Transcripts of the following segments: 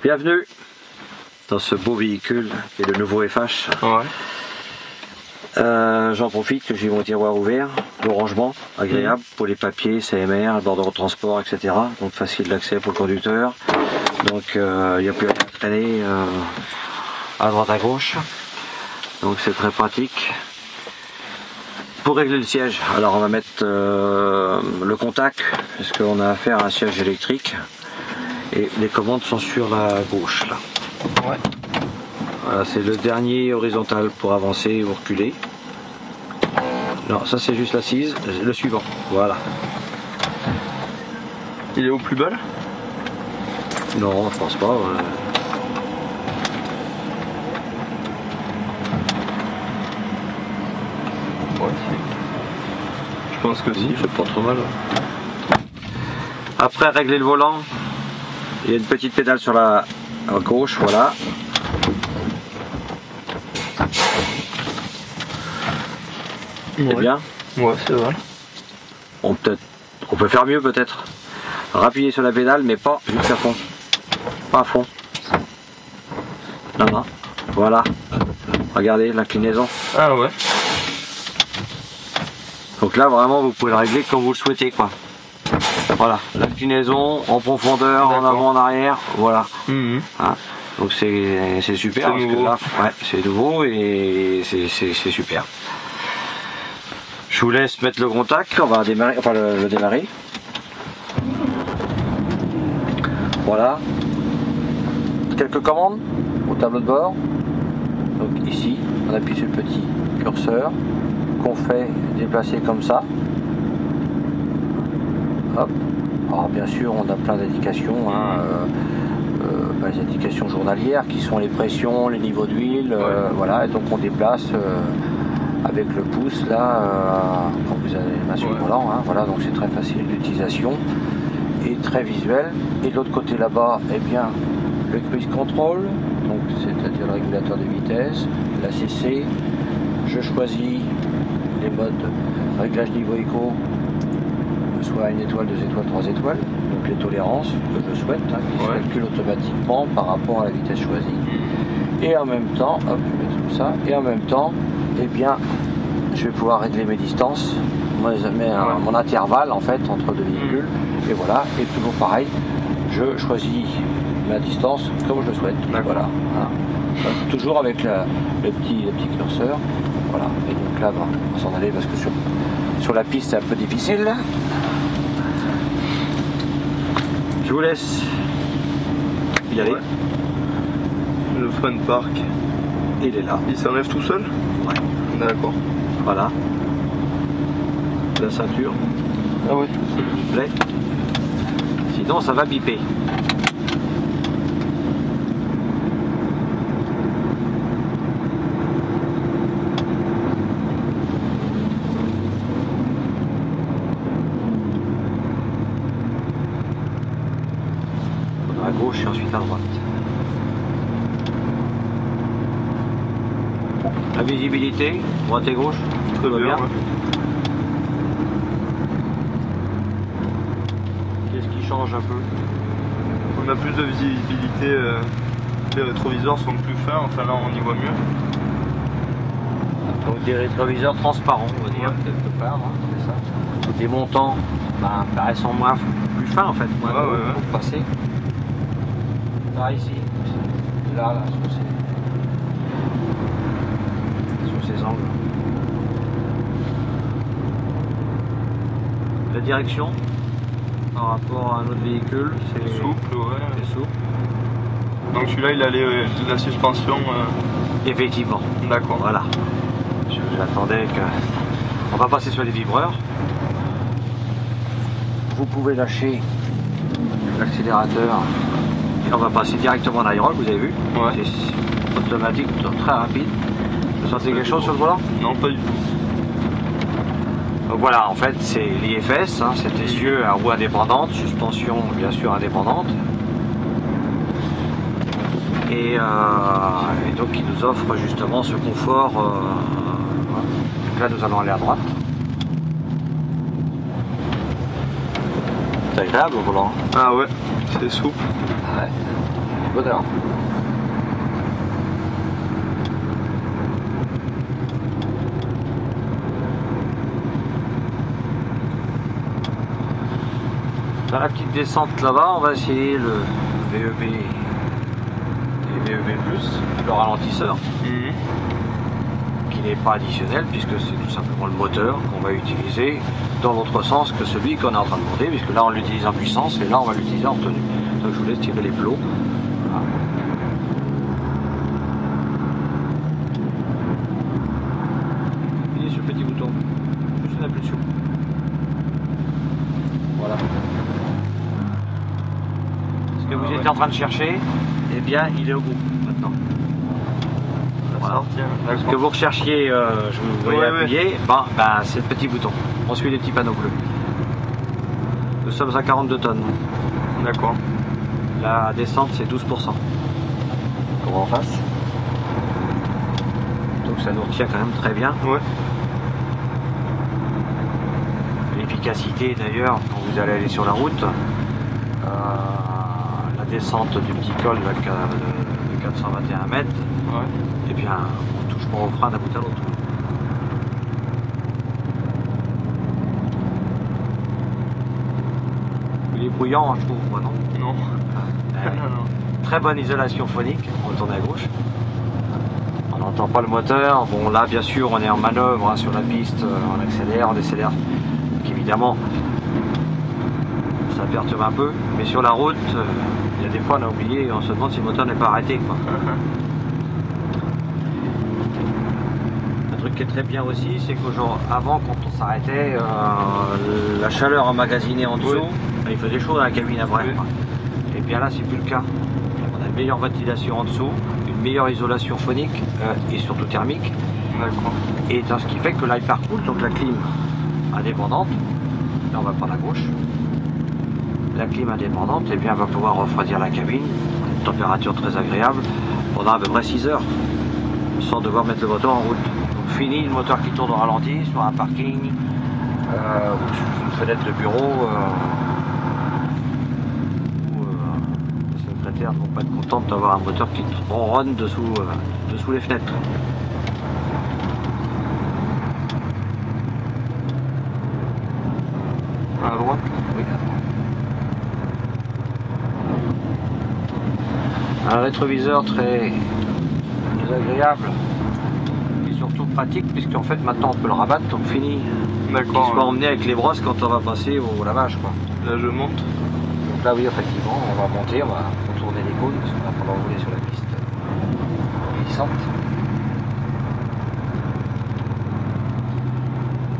Bienvenue dans ce beau véhicule qui est le nouveau FH. Ouais. J'en profite que j'ai mon tiroir ouvert, le rangement agréable pour les papiers, CMR, bordereau de transport, etc. Donc facile d'accès pour le conducteur. Donc il n'y a plus à traîner à droite à gauche. Donc c'est très pratique. Pour régler le siège, alors on va mettre le contact, parce qu'on a affaire à un siège électrique. Et les commandes sont sur la gauche là. Ouais. Voilà, c'est le dernier horizontal pour avancer ou reculer. Non, ça c'est juste l'assise. Le suivant, voilà. Il est au plus bas là? Non, je pense pas. Ouais, si. Je pense que si. C'est pas trop mal. Après, régler le volant, il y a une petite pédale sur la gauche, voilà. Ouais. C'est bien. Ouais, c'est vrai. On peut faire mieux peut-être. Rappuyer sur la pédale, mais pas jusqu'à fond. Pas à fond. Non, non. Voilà. Regardez l'inclinaison. Ah ouais. Donc là, vraiment, vous pouvez le régler comme vous le souhaitez, quoi. Voilà, l'inclinaison en profondeur, en avant, en arrière, voilà. Mmh. Hein, donc c'est super, parce que là, ouais, c'est nouveau et c'est super. Je vous laisse mettre le contact, on va démarrer, enfin le démarrer. Voilà. Quelques commandes au tableau de bord. Donc ici, on appuie sur le petit curseur qu'on fait déplacer comme ça. Hop. Alors bien sûr on a plein d'indications, hein, les indications journalières qui sont les pressions, les niveaux d'huile, voilà, et donc on déplace avec le pouce là quand vous avez les mains sur le volant, hein, voilà, donc c'est très facile d'utilisation et très visuel. Et de l'autre côté là-bas, eh bien le cruise control, donc c'est-à-dire le régulateur de vitesse, la CC, je choisis les modes réglage niveau éco, soit 1 étoile, 2 étoiles, 3 étoiles, donc les tolérances que je souhaite, hein, qui se calculent automatiquement par rapport à la vitesse choisie. Et en même temps, hop, je vais mettre tout ça, et en même temps, eh bien, je vais pouvoir régler mes distances, mon intervalle en fait entre deux véhicules, et voilà, et toujours pareil, je choisis ma distance comme je le souhaite, voilà, hein. Toujours avec le petit curseur, voilà, et donc là, on va s'en aller parce que sur la piste c'est un peu difficile. Je vous laisse y aller. Ouais. Le fun park. Il est là. Il s'enlève tout seul? Ouais. D'accord. Voilà. La ceinture. Ah oui. S'il vous plaît. Sinon ça va biper. À gauche et ensuite à droite. La visibilité, droite et gauche, tout va bien. Ouais. Qu'est-ce qui change un peu? On a plus de visibilité, les rétroviseurs sont plus fins, enfin là on y voit mieux. Donc des rétroviseurs transparents, on va dire, quelque part, hein, c'est ça. Des montants paraissent plus fins en fait, moins pour passer. Là ici, là, sur ces angles. La direction par rapport à un autre véhicule, c'est souple, ouais. C'est souple. Donc celui-là il a la suspension. Effectivement. D'accord. Voilà. J'attendais que. On va passer sur les vibreurs. Vous pouvez lâcher l'accélérateur. Et on va passer directement en aérole, vous avez vu, c'est automatique, très rapide. Vous sentez quelque chose sur le volant? Non, pas du tout. Donc voilà, en fait c'est l'IFS, hein, c'est essieu à roue indépendante, suspension bien sûr indépendante. Et donc il nous offre justement ce confort. Donc là nous allons aller à droite. C'est agréable au volant. Ah ouais, c'est souple. Ouais. moteur. Dans la petite descente là-bas, on va essayer le VEB et VEB+, le ralentisseur, qui n'est pas additionnel puisque c'est tout simplement le moteur qu'on va utiliser dans l'autre sens que celui qu'on est en train de monter, puisque là on l'utilise en puissance et là on va l'utiliser en retenue. Donc je vous laisse tirer les plots. Voilà. Appuyez sur le petit bouton, juste une impulsion. Voilà. Ce que vous étiez en train de chercher, eh bien il est au bout maintenant. Voilà. Ce que vous recherchiez, je vous voyais appuyer, ben, c'est le petit bouton. On suit les petits panneaux bleus. Nous sommes à 42 tonnes. D'accord. La descente c'est 12%. Comment en face. Donc ça nous retient quand même très bien. Ouais. L'efficacité d'ailleurs, quand vous allez aller sur la route, la descente du petit col de 421 mètres, et bien on touche pas au frein d'un bout à l'autre. Il est bruyant, je trouve, moi non. Non. Très bonne isolation phonique, on tourne à gauche. On n'entend pas le moteur. Bon là bien sûr on est en manœuvre sur la piste, on accélère, on décélère. Donc évidemment ça perturbe un peu, mais sur la route, il y a des fois on a oublié, on se demande si le moteur n'est pas arrêté, quoi. Un truc qui est très bien aussi, c'est qu'avant quand on s'arrêtait, la chaleur emmagasinée en dessous, il faisait chaud dans la cabine après. Et bien là c'est plus le cas. On a une meilleure ventilation en dessous, une meilleure isolation phonique et surtout thermique. Et dans ce qui fait que là il parcourt, donc la clim indépendante, là on va prendre à gauche. La clim indépendante, et bien, va pouvoir refroidir la cabine, une température très agréable, pendant à peu près 6 heures, sans devoir mettre le moteur en route. Donc fini le moteur qui tourne au ralenti, sur un parking, ou sur une fenêtre de bureau, où les secrétaires ne vont pas être contents d'avoir un moteur qui ronronne dessous les fenêtres. À droite? Oui, à droite. Un rétroviseur très agréable et surtout pratique, puisqu'en fait maintenant on peut le rabattre, donc fini. D'accord. Il se va emmener avec les brosses quand on va passer au lavage, quoi. Là je monte. Donc là oui, effectivement, on va monter, on va contourner les cônes parce qu'on va pas rouler sur la piste glissante.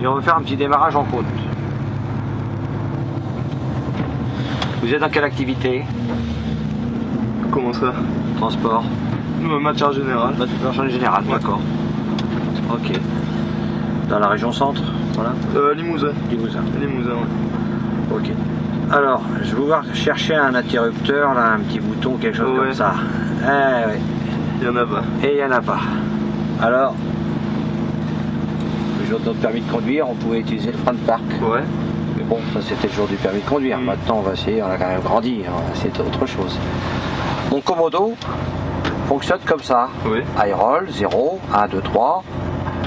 Et on va faire un petit démarrage en côte. Vous êtes dans quelle activité? Comment ça? Transport. Matière générale. Matière générale, d'accord. Ok. Dans la région centre, voilà. Limousin. Limousin. Limousin, ouais. Ok. Alors, je vais voir chercher un interrupteur, là, un petit bouton, quelque chose comme ça. Eh oui. Il y en a pas. Et il n'y en a pas. Alors, le jour de notre permis de conduire, on pouvait utiliser le frein de parc. Ouais. Mais bon, ça c'était le jour du permis de conduire. Maintenant, on va essayer, on a quand même grandi, on va essayer autre chose. Mon commodo fonctionne comme ça. Oui. High roll, 0, 1, 2, 3,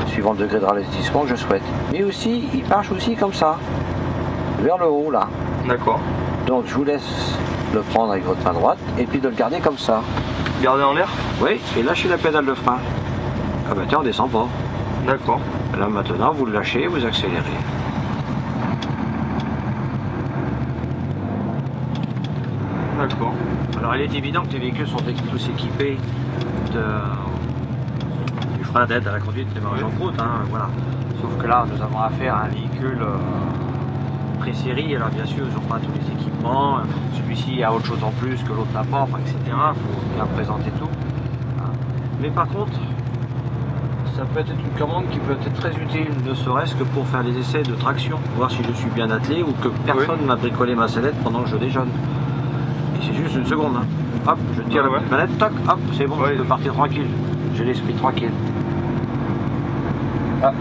suivant le degré de ralentissement que je souhaite. Mais aussi, il marche aussi comme ça, vers le haut là. D'accord. Donc je vous laisse le prendre avec votre main droite et puis de le garder comme ça. Garder en l'air? Oui, et lâchez la pédale de frein. Ah bah tiens, on descend pas. D'accord. Là maintenant, vous le lâchez, vous accélérez. D'accord. Alors il est évident que les véhicules sont tous équipés du frein d'aide à la conduite de démarrage en route, hein, voilà. Sauf que là nous avons affaire à un véhicule pré-série, alors bien sûr ils n'ont pas tous les équipements, celui-ci a autre chose en plus que l'autre n'a pas, enfin, etc. Il faut bien présenter tout. Hein. Mais par contre, ça peut être une commande qui peut être très utile, ne serait-ce que pour faire les essais de traction, voir si je suis bien attelé ou que personne m'a bricolé ma sellette pendant que je déjeune. C'est juste une seconde. Hein. Hop, je tire la petite manette, toc, hop, c'est bon, je peux partir tranquille. J'ai l'esprit tranquille. Ah,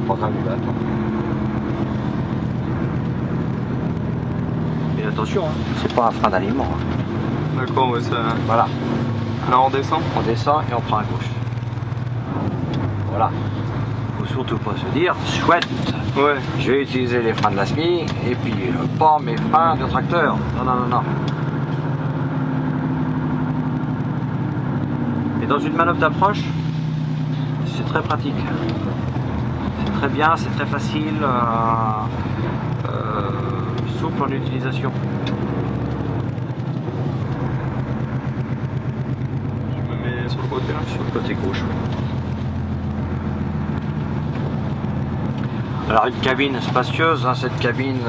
pas grave, là, attends. Et attention, hein, c'est pas un frein d'aliment. Hein. D'accord, ouais, ça... Voilà. Là on descend. On descend et on prend à gauche. Voilà. Faut surtout pas se dire, chouette, Ouais. je vais utiliser les freins de la SMI et puis pas mes freins de tracteur. Non, non, non, non. Et dans une manœuvre d'approche, c'est très pratique. C'est très bien, c'est très facile, souple en utilisation. Je me mets sur le côté là. Sur le côté gauche. Alors une cabine spacieuse, hein, cette cabine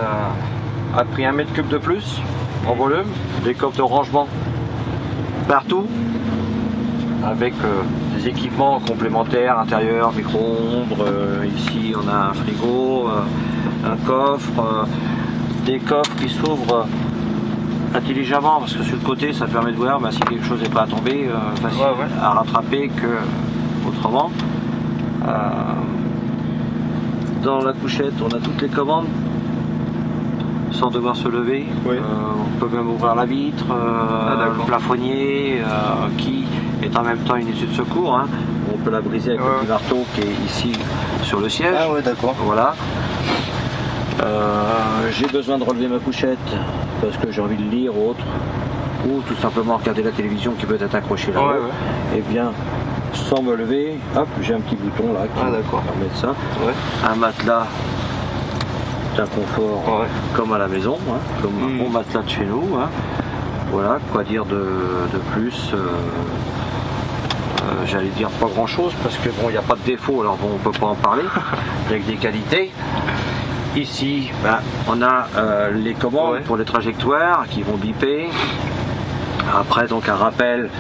a pris 1 mètre cube de plus en volume, des coffres de rangement partout, avec des équipements complémentaires, intérieur, micro-ondes, ici on a un frigo, un coffre, des coffres qui s'ouvrent intelligemment parce que sur le côté ça permet de voir si quelque chose n'est pas à tomber, facile à rattraper que autrement. Dans la couchette on a toutes les commandes sans devoir se lever. Oui. On peut même ouvrir la vitre, le plafonnier qui est en même temps une issue de secours. Hein. On peut la briser avec le petit marteau qui est ici sur le siège. Ah ouais, d'accord. Voilà. J'ai besoin de relever ma couchette parce que j'ai envie de lire ou autre, ou tout simplement regarder la télévision qui peut être accrochée là-haut. Et bien, sans me lever, hop, j'ai un petit bouton là qui permet de ça. Un matelas d'un confort comme à la maison, hein, comme un bon matelas de chez nous. Hein. Voilà, quoi dire de plus. J'allais dire pas grand chose parce que bon, il n'y a pas de défaut, alors bon, on peut pas en parler. Avec des qualités. Ici, on a les commandes pour les trajectoires qui vont biper. Après, donc un rappel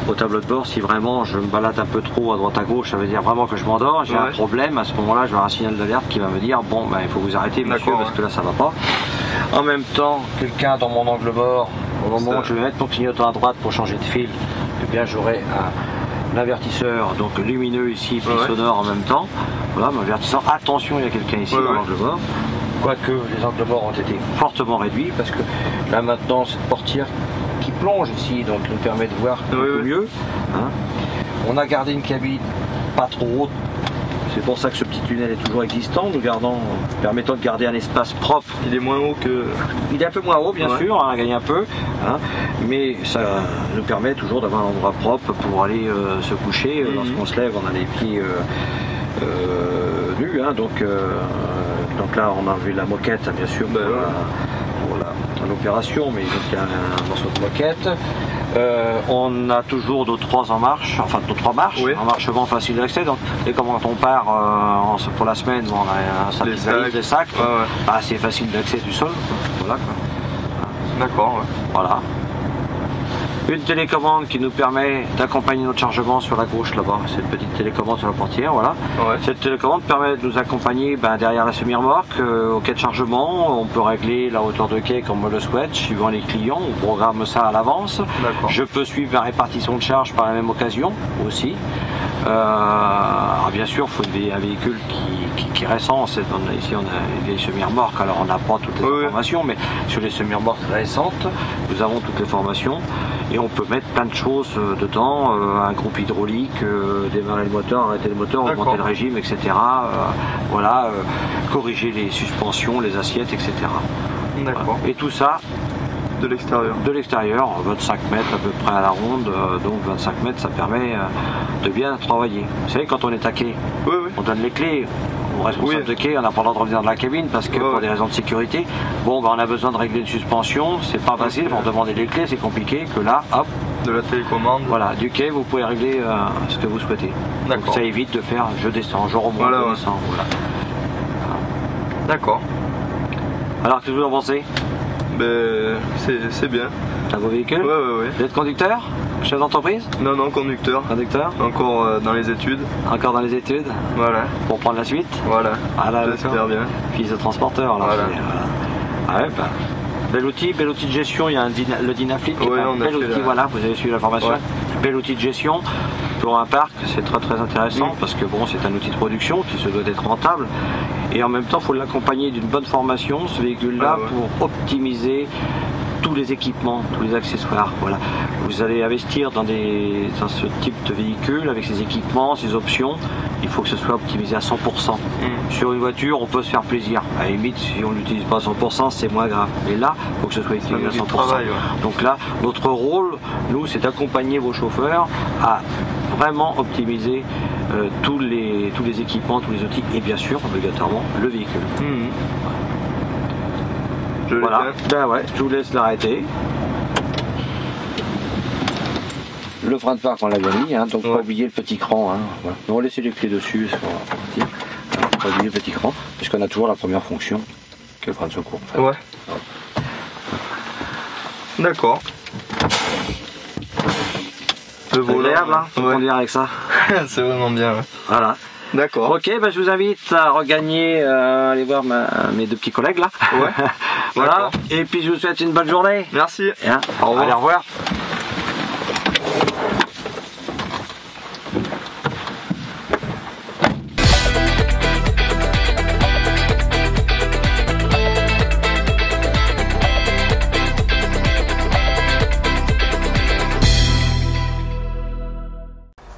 au tableau de bord si vraiment je me balade un peu trop à droite à gauche, ça veut dire vraiment que je m'endors, j'ai un problème. À ce moment-là, je vais avoir un signal d'alerte qui va me dire bon, il faut vous arrêter, monsieur, parce que là ça va pas. En même temps, quelqu'un dans mon angle mort, au moment où je vais mettre mon clignotant à droite pour changer de fil, eh bien j'aurai un avertisseur donc lumineux ici puis sonore en même temps. Voilà, mon avertisseur, attention, il y a quelqu'un ici dans l'angle mort. Quoique les angles morts ont été fortement réduits parce que là maintenant cette portière qui plonge ici donc nous permet de voir un peu mieux. Hein. On a gardé une cabine pas trop haute. C'est pour ça que ce petit tunnel est toujours existant, permettant de garder un espace propre. Il est moins haut que... Il est un peu moins haut bien sûr, on a gagné un peu, hein, mais ça nous permet toujours d'avoir un endroit propre pour aller se coucher. Lorsqu'on se lève, on a les pieds nus, hein, donc là on a enlevé la moquette bien sûr pour l'opération, mais donc il y a un morceau de moquette. On a toujours nos 3 en marche, enfin nos 3 marches, en marchement facile d'accès. Donc, et quand on part pour la semaine, on a un sac de valise, des sacs, c'est facile d'accès du sol. Voilà. D'accord. Voilà. Une télécommande qui nous permet d'accompagner notre chargement sur la gauche là-bas. C'est une petite télécommande sur la portière, voilà. Cette télécommande permet de nous accompagner derrière la semi-remorque au quai de chargement. On peut régler la hauteur de quai comme on le souhaite, suivant les clients. On programme ça à l'avance. Je peux suivre la répartition de charge par la même occasion aussi. Alors bien sûr, il faut un véhicule qui est récent. Ici, on a des semi-remorques, alors on n'a pas toutes les informations, mais sur les semi-remorques récentes, nous avons toutes les formations. Et on peut mettre plein de choses dedans, un groupe hydraulique, démarrer le moteur, arrêter le moteur, augmenter le régime, etc. Voilà, corriger les suspensions, les assiettes, etc. D'accord. Et tout ça de l'extérieur. De l'extérieur, 25 mètres à peu près à la ronde, donc 25 mètres ça permet de bien travailler. Vous savez, quand on est à quai, on donne les clés au responsable de quai, on n'a pas le droit de revenir dans la cabine parce que pour des raisons de sécurité, bon on a besoin de régler une suspension, c'est pas facile, pour demander les clés c'est compliqué, que là, hop, de la télécommande. Voilà, du quai vous pouvez régler ce que vous souhaitez. Donc ça évite de faire je descends, je remonte, je descends. Voilà. D'accord. Alors qu'est-ce que vous en pensez? C'est bien. Un beau véhicule? Vous êtes conducteur? Chef d'entreprise? Non, conducteur. Conducteur? Encore dans les études. Encore dans les études? Voilà. Pour prendre la suite? Voilà. J'espère bien. Fils de transporteur, là. Voilà. Bel outil de gestion, il y a le Dynafleet qui est un bel outil, voilà, vous avez suivi la formation. Bel outil de gestion pour un parc, c'est très intéressant parce que bon, c'est un outil de production qui se doit d'être rentable et en même temps il faut l'accompagner d'une bonne formation, ce véhicule là, pour optimiser tous les équipements, tous les accessoires. Voilà. Vous allez investir dans ce type de véhicule avec ses équipements, ses options. Il faut que ce soit optimisé à 100%. Sur une voiture, on peut se faire plaisir. À la limite, si on ne l'utilise pas à 100%, c'est moins grave. Mais là, il faut que ce soit optimisé à 100%. Travail, ouais. Donc là, notre rôle, nous, c'est d'accompagner vos chauffeurs à vraiment optimiser tous les équipements, tous les outils et bien sûr, obligatoirement, le véhicule. Voilà, ben ouais, je vous laisse l'arrêter. Le frein de parc, on l'a bien mis, hein, donc pas oublier le petit cran. Hein, voilà. On va laisser les clés dessus, ça va partir. Pas oublier le petit cran, puisqu'on a toujours la première fonction, qui est le frein de secours. En fait. Ouais. D'accord. Le volant, hein, faut conduire avec ça. C'est vraiment bien. Ouais. Voilà. D'accord. Ok, ben je vous invite à regagner, aller voir mes deux petits collègues là. Ouais. Voilà. Et puis je vous souhaite une bonne journée. Merci. Hein, au revoir. Allez, au revoir.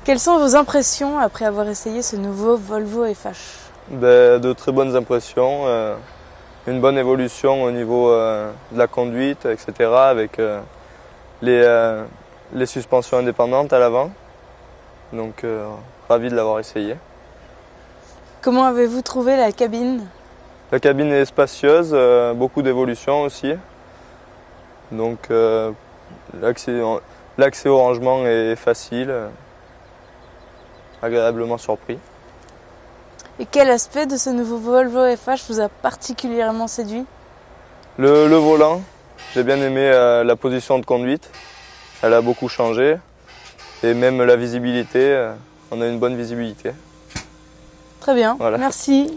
Quelles sont vos impressions après avoir essayé ce nouveau Volvo FH? De très bonnes impressions, une bonne évolution au niveau de la conduite, etc. avec les suspensions indépendantes à l'avant. Donc ravi de l'avoir essayé. Comment avez-vous trouvé la cabine? La cabine est spacieuse, beaucoup d'évolution aussi. Donc l'accès au rangement est facile. Agréablement surpris. Et quel aspect de ce nouveau Volvo FH vous a particulièrement séduit? Le volant, j'ai bien aimé la position de conduite, elle a beaucoup changé. Et même la visibilité, on a une bonne visibilité. Très bien, voilà. merci.